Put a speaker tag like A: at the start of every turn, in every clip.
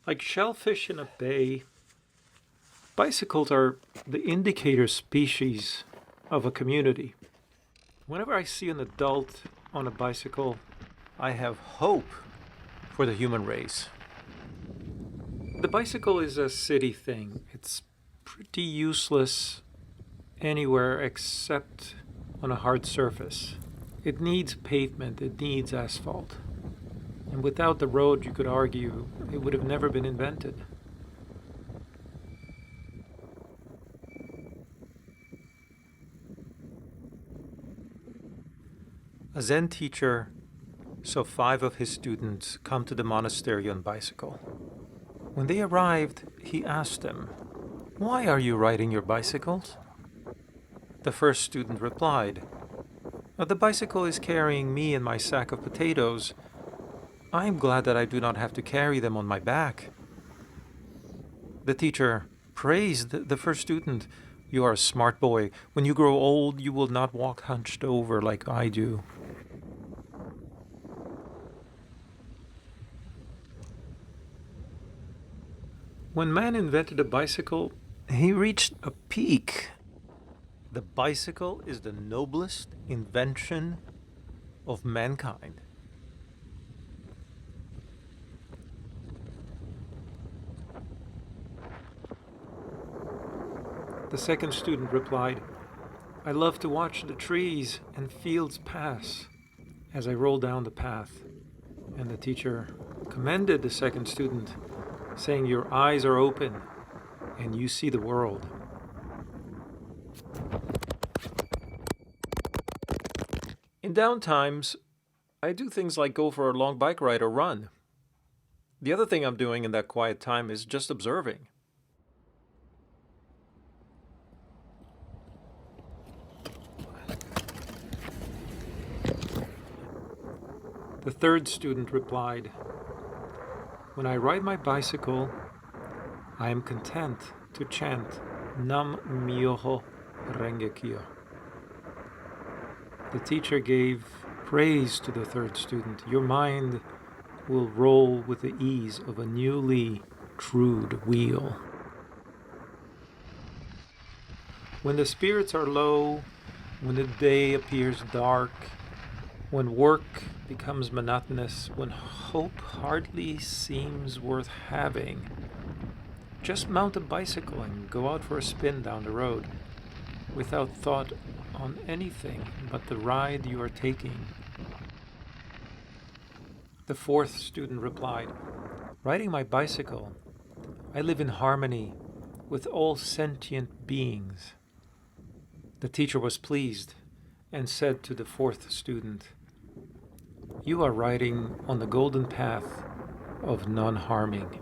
A: Like shellfish in a bay, bicycles are the indicator species of a community. Whenever I see an adult on a bicycle, I have hope for the human race. The bicycle is a city thing. It's pretty useless anywhere except on a hard surface. It needs pavement, it needs asphalt. And without the road, you could argue, it would have never been invented. A Zen teacher saw 5 of his students come to the monastery on bicycle. When they arrived, he asked them, "Why are you riding your bicycles?" The first student replied, "The bicycle is carrying me and my sack of potatoes. I am glad that I do not have to carry them on my back." The teacher praised the first student. "You are a smart boy. When you grow old, you will not walk hunched over like I do." When man invented a bicycle, he reached a peak. The bicycle is the noblest invention of mankind. The second student replied, "I love to watch the trees and fields pass as I roll down the path." And the teacher commended the second student, saying, "Your eyes are open and you see the world." In down times, I do things like go for a long bike ride or run. The other thing I'm doing in that quiet time is just observing. The third student replied, "When I ride my bicycle, I am content to chant Nam Myoho Renge Kyo." The teacher gave praise to the third student. "Your mind will roll with the ease of a newly trued wheel." When the spirits are low, when the day appears dark, when work becomes monotonous, when hope hardly seems worth having, just mount a bicycle and go out for a spin down the road, without thought on anything but the ride you are taking. The fourth student replied, "Riding my bicycle, I live in harmony with all sentient beings." The teacher was pleased and said to the fourth student, "You are riding on the golden path of non-harming."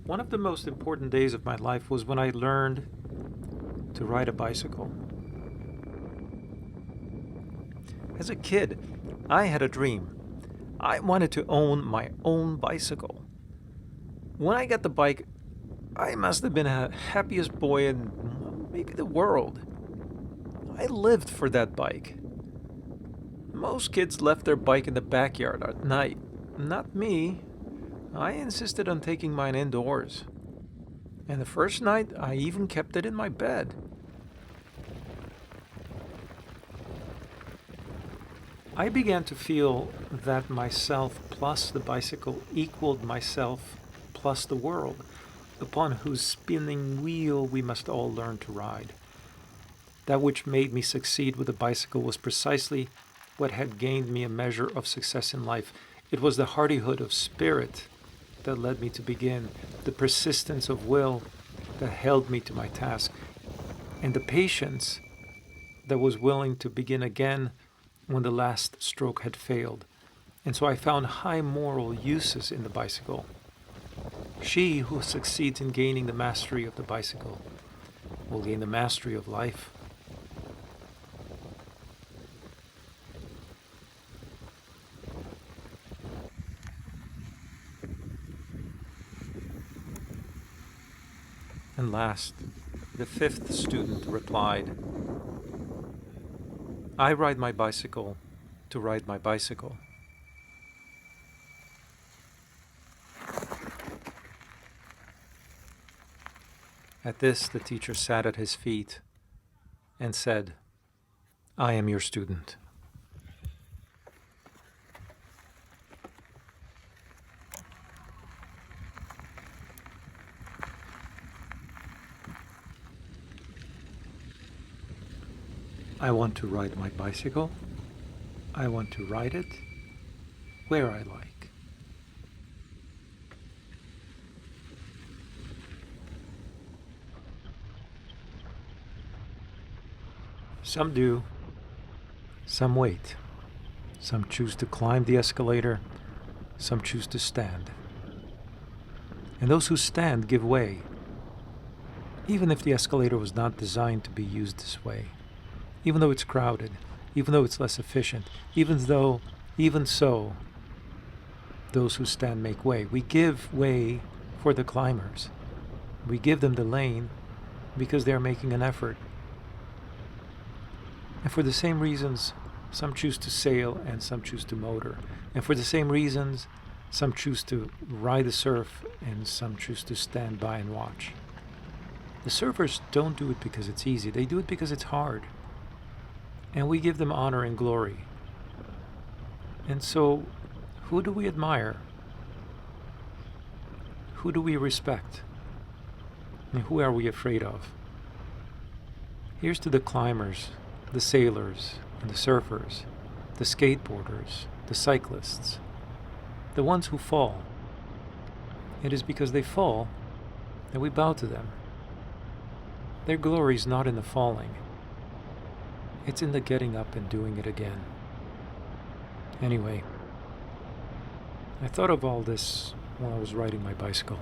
A: One of the most important days of my life was when I learned to ride a bicycle. As a kid, I had a dream. I wanted to own my own bicycle. When I got the bike, I must have been the happiest boy in maybe the world. I lived for that bike. Most kids left their bike in the backyard at night. Not me. I insisted on taking mine indoors. And the first night, I even kept it in my bed. I began to feel that myself plus the bicycle equaled myself plus the world, upon whose spinning wheel we must all learn to ride. That which made me succeed with the bicycle was precisely what had gained me a measure of success in life. It was the hardihood of spirit that led me to begin, the persistence of will that held me to my task, and the patience that was willing to begin again when the last stroke had failed. And so I found high moral uses in the bicycle. She who succeeds in gaining the mastery of the bicycle will gain the mastery of life. And last, the fifth student replied, "I ride my bicycle to ride my bicycle." At this, the teacher sat at his feet and said, "I am your student." I want to ride my bicycle. I want to ride it where I like. Some do, some wait. Some choose to climb the escalator, some choose to stand. And those who stand give way, even if the escalator was not designed to be used this way, even though it's crowded, even though it's less efficient, even so, those who stand make way. We give way for the climbers. We give them the lane because they're making an effort. And for the same reasons, some choose to sail and some choose to motor. And for the same reasons, some choose to ride the surf and some choose to stand by and watch. The surfers don't do it because it's easy. They do it because it's hard. And we give them honor and glory. And so, who do we admire? Who do we respect? And who are we afraid of? Here's to the climbers, the sailors, and the surfers, the skateboarders, the cyclists, the ones who fall. It is because they fall that we bow to them. Their glory is not in the falling. It's in the getting up and doing it again. Anyway, I thought of all this while I was riding my bicycle.